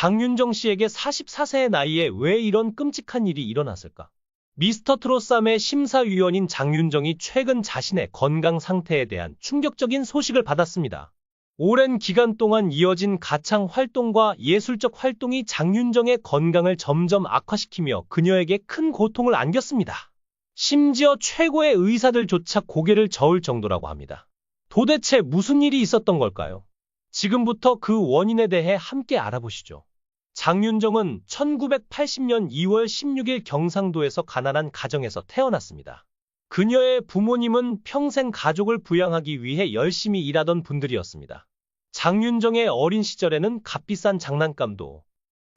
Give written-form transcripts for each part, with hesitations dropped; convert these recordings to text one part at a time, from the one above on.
장윤정 씨에게 44세의 나이에 왜 이런 끔찍한 일이 일어났을까? 미스터 트롯3의 심사위원인 장윤정이 최근 자신의 건강 상태에 대한 충격적인 소식을 받았습니다. 오랜 기간 동안 이어진 가창 활동과 예술적 활동이 장윤정의 건강을 점점 악화시키며 그녀에게 큰 고통을 안겼습니다. 심지어 최고의 의사들조차 고개를 저을 정도라고 합니다. 도대체 무슨 일이 있었던 걸까요? 지금부터 그 원인에 대해 함께 알아보시죠. 장윤정은 1980년 2월 16일 경상도에서 가난한 가정에서 태어났습니다. 그녀의 부모님은 평생 가족을 부양하기 위해 열심히 일하던 분들이었습니다. 장윤정의 어린 시절에는 값비싼 장난감도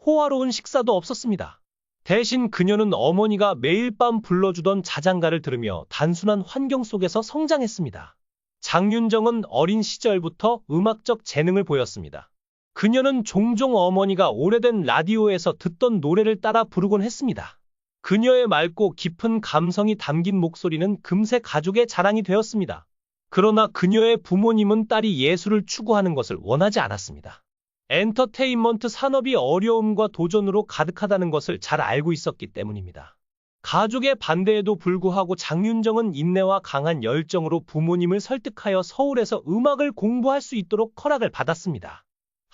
호화로운 식사도 없었습니다. 대신 그녀는 어머니가 매일 밤 불러주던 자장가를 들으며 단순한 환경 속에서 성장했습니다. 장윤정은 어린 시절부터 음악적 재능을 보였습니다. 그녀는 종종 어머니가 오래된 라디오에서 듣던 노래를 따라 부르곤 했습니다. 그녀의 맑고 깊은 감성이 담긴 목소리는 금세 가족의 자랑이 되었습니다. 그러나 그녀의 부모님은 딸이 예술을 추구하는 것을 원하지 않았습니다. 엔터테인먼트 산업이 어려움과 도전으로 가득하다는 것을 잘 알고 있었기 때문입니다. 가족의 반대에도 불구하고 장윤정은 인내와 강한 열정으로 부모님을 설득하여 서울에서 음악을 공부할 수 있도록 허락을 받았습니다.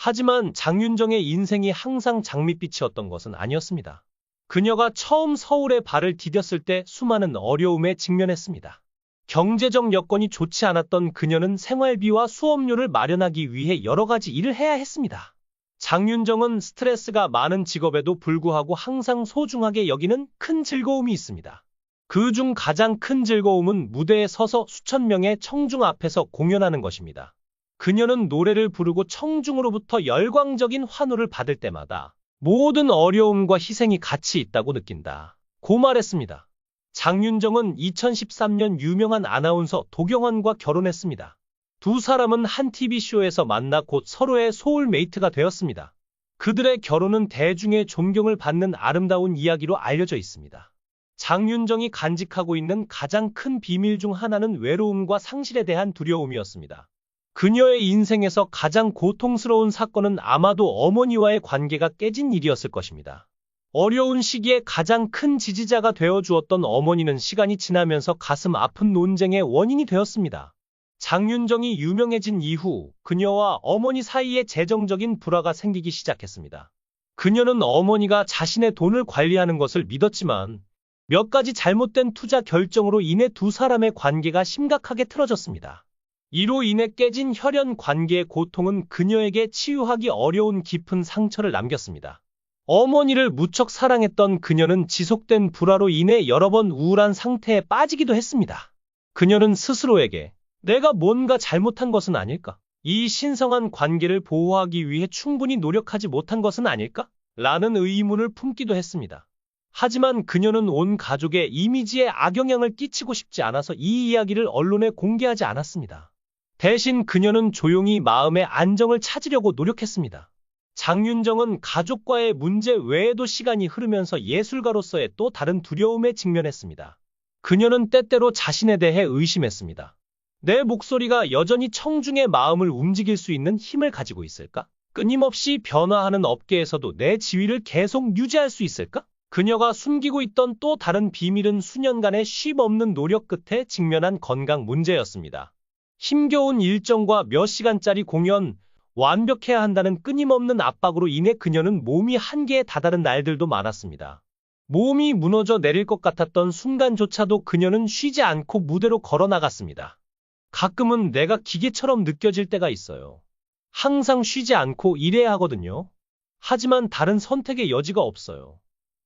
하지만 장윤정의 인생이 항상 장밋빛이었던 것은 아니었습니다. 그녀가 처음 서울에 발을 디뎠을 때 수많은 어려움에 직면했습니다. 경제적 여건이 좋지 않았던 그녀는 생활비와 수업료를 마련하기 위해 여러 가지 일을 해야 했습니다. 장윤정은 스트레스가 많은 직업에도 불구하고 항상 소중하게 여기는 큰 즐거움이 있습니다. 그중 가장 큰 즐거움은 무대에 서서 수천 명의 청중 앞에서 공연하는 것입니다. 그녀는 노래를 부르고 청중으로부터 열광적인 환호를 받을 때마다 모든 어려움과 희생이 같이 있다고 느낀다. 고 말했습니다. 장윤정은 2013년 유명한 아나운서 도경원과 결혼했습니다. 두 사람은 한 TV쇼에서 만나 곧 서로의 소울메이트가 되었습니다. 그들의 결혼은 대중의 존경을 받는 아름다운 이야기로 알려져 있습니다. 장윤정이 간직하고 있는 가장 큰 비밀 중 하나는 외로움과 상실에 대한 두려움이었습니다. 그녀의 인생에서 가장 고통스러운 사건은 아마도 어머니와의 관계가 깨진 일이었을 것입니다. 어려운 시기에 가장 큰 지지자가 되어주었던 어머니는 시간이 지나면서 가슴 아픈 논쟁의 원인이 되었습니다. 장윤정이 유명해진 이후 그녀와 어머니 사이에 재정적인 불화가 생기기 시작했습니다. 그녀는 어머니가 자신의 돈을 관리하는 것을 믿었지만 몇 가지 잘못된 투자 결정으로 인해 두 사람의 관계가 심각하게 틀어졌습니다. 이로 인해 깨진 혈연 관계의 고통은 그녀에게 치유하기 어려운 깊은 상처를 남겼습니다. 어머니를 무척 사랑했던 그녀는 지속된 불화로 인해 여러 번 우울한 상태에 빠지기도 했습니다. 그녀는 스스로에게 내가 뭔가 잘못한 것은 아닐까? 이 신성한 관계를 보호하기 위해 충분히 노력하지 못한 것은 아닐까? 라는 의문을 품기도 했습니다. 하지만 그녀는 온 가족의 이미지에 악영향을 끼치고 싶지 않아서 이 이야기를 언론에 공개하지 않았습니다. 대신 그녀는 조용히 마음의 안정을 찾으려고 노력했습니다. 장윤정은 가족과의 문제 외에도 시간이 흐르면서 예술가로서의 또 다른 두려움에 직면했습니다. 그녀는 때때로 자신에 대해 의심했습니다. 내 목소리가 여전히 청중의 마음을 움직일 수 있는 힘을 가지고 있을까? 끊임없이 변화하는 업계에서도 내 지위를 계속 유지할 수 있을까? 그녀가 숨기고 있던 또 다른 비밀은 수년간의 쉼없는 노력 끝에 직면한 건강 문제였습니다. 힘겨운 일정과 몇 시간짜리 공연, 완벽해야 한다는 끊임없는 압박으로 인해 그녀는 몸이 한계에 다다른 날들도 많았습니다. 몸이 무너져 내릴 것 같았던 순간조차도 그녀는 쉬지 않고 무대로 걸어 나갔습니다. 가끔은 내가 기계처럼 느껴질 때가 있어요. 항상 쉬지 않고 일해야 하거든요. 하지만 다른 선택의 여지가 없어요.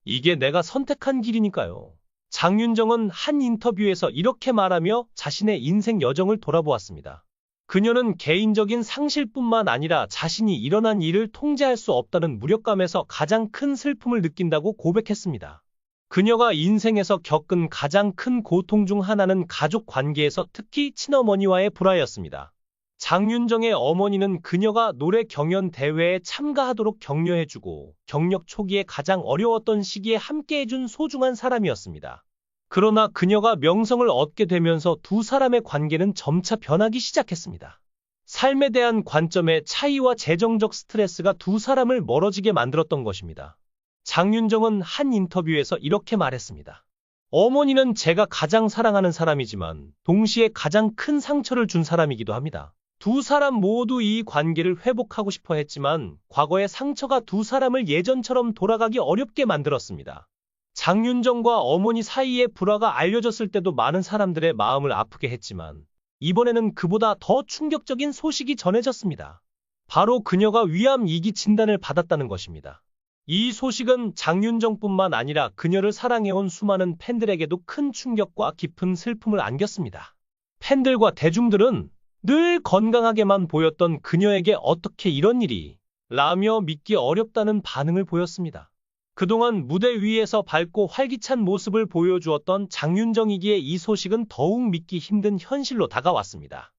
이게 내가 선택한 길이니까요. 장윤정은 한 인터뷰에서 이렇게 말하며 자신의 인생 여정을 돌아보았습니다. 그녀는 개인적인 상실뿐만 아니라 자신이 일어난 일을 통제할 수 없다는 무력감에서 가장 큰 슬픔을 느낀다고 고백했습니다. 그녀가 인생에서 겪은 가장 큰 고통 중 하나는 가족 관계에서 특히 친어머니와의 불화였습니다. 장윤정의 어머니는 그녀가 노래 경연 대회에 참가하도록 격려해주고 경력 초기에 가장 어려웠던 시기에 함께해준 소중한 사람이었습니다. 그러나 그녀가 명성을 얻게 되면서 두 사람의 관계는 점차 변하기 시작했습니다. 삶에 대한 관점의 차이와 재정적 스트레스가 두 사람을 멀어지게 만들었던 것입니다. 장윤정은 한 인터뷰에서 이렇게 말했습니다. 어머니는 제가 가장 사랑하는 사람이지만 동시에 가장 큰 상처를 준 사람이기도 합니다. 두 사람 모두 이 관계를 회복하고 싶어 했지만 과거의 상처가 두 사람을 예전처럼 돌아가기 어렵게 만들었습니다. 장윤정과 어머니 사이의 불화가 알려졌을 때도 많은 사람들의 마음을 아프게 했지만 이번에는 그보다 더 충격적인 소식이 전해졌습니다. 바로 그녀가 위암 2기 진단을 받았다는 것입니다. 이 소식은 장윤정뿐만 아니라 그녀를 사랑해온 수많은 팬들에게도 큰 충격과 깊은 슬픔을 안겼습니다. 팬들과 대중들은 늘 건강하게만 보였던 그녀에게 어떻게 이런 일이 라며 믿기 어렵다는 반응을 보였습니다. 그동안 무대 위에서 밝고 활기찬 모습을 보여주었던 장윤정이기에 이 소식은 더욱 믿기 힘든 현실로 다가왔습니다.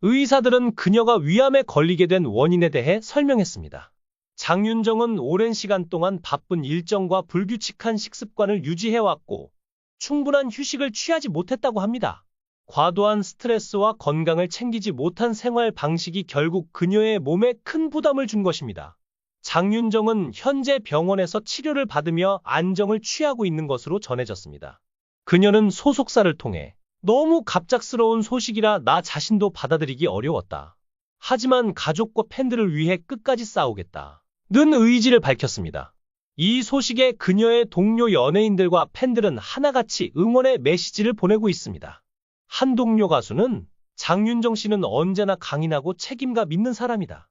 의사들은 그녀가 위암에 걸리게 된 원인에 대해 설명했습니다. 장윤정은 오랜 시간 동안 바쁜 일정과 불규칙한 식습관을 유지해왔고 충분한 휴식을 취하지 못했다고 합니다. 과도한 스트레스와 건강을 챙기지 못한 생활 방식이 결국 그녀의 몸에 큰 부담을 준 것입니다. 장윤정은 현재 병원에서 치료를 받으며 안정을 취하고 있는 것으로 전해졌습니다. 그녀는 소속사를 통해 너무 갑작스러운 소식이라 나 자신도 받아들이기 어려웠다. 하지만 가족과 팬들을 위해 끝까지 싸우겠다. 는 의지를 밝혔습니다. 이 소식에 그녀의 동료 연예인들과 팬들은 하나같이 응원의 메시지를 보내고 있습니다. 한 동료 가수는 장윤정 씨는 언제나 강인하고 책임감 있는 사람이다.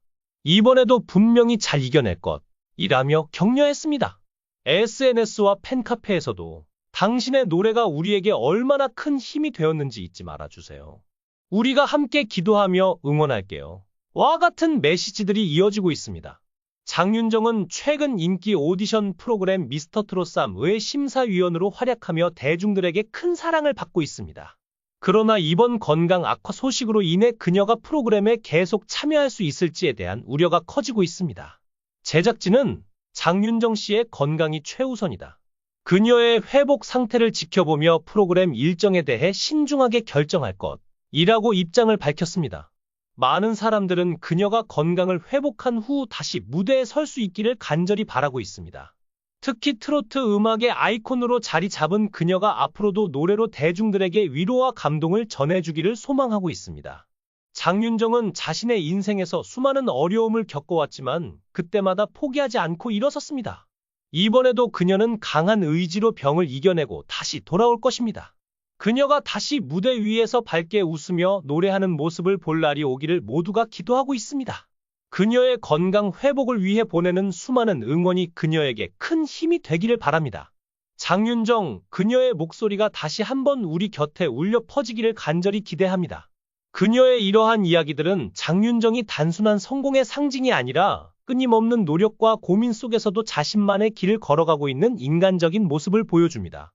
이번에도 분명히 잘 이겨낼 것이라며 격려했습니다. SNS와 팬카페에서도 당신의 노래가 우리에게 얼마나 큰 힘이 되었는지 잊지 말아주세요. 우리가 함께 기도하며 응원할게요. 와 같은 메시지들이 이어지고 있습니다. 장윤정은 최근 인기 오디션 프로그램 미스터트롯3의 심사위원으로 활약하며 대중들에게 큰 사랑을 받고 있습니다. 그러나 이번 건강 악화 소식으로 인해 그녀가 프로그램에 계속 참여할 수 있을지에 대한 우려가 커지고 있습니다. 제작진은 장윤정 씨의 건강이 최우선이다. 그녀의 회복 상태를 지켜보며 프로그램 일정에 대해 신중하게 결정할 것이라고 입장을 밝혔습니다. 많은 사람들은 그녀가 건강을 회복한 후 다시 무대에 설 수 있기를 간절히 바라고 있습니다. 특히 트로트 음악의 아이콘으로 자리 잡은 그녀가 앞으로도 노래로 대중들에게 위로와 감동을 전해주기를 소망하고 있습니다. 장윤정은 자신의 인생에서 수많은 어려움을 겪어왔지만 그때마다 포기하지 않고 일어섰습니다. 이번에도 그녀는 강한 의지로 병을 이겨내고 다시 돌아올 것입니다. 그녀가 다시 무대 위에서 밝게 웃으며 노래하는 모습을 볼 날이 오기를 모두가 기도하고 있습니다. 그녀의 건강 회복을 위해 보내는 수많은 응원이 그녀에게 큰 힘이 되기를 바랍니다. 장윤정, 그녀의 목소리가 다시 한번 우리 곁에 울려 퍼지기를 간절히 기대합니다. 그녀의 이러한 이야기들은 장윤정이 단순한 성공의 상징이 아니라 끊임없는 노력과 고민 속에서도 자신만의 길을 걸어가고 있는 인간적인 모습을 보여줍니다.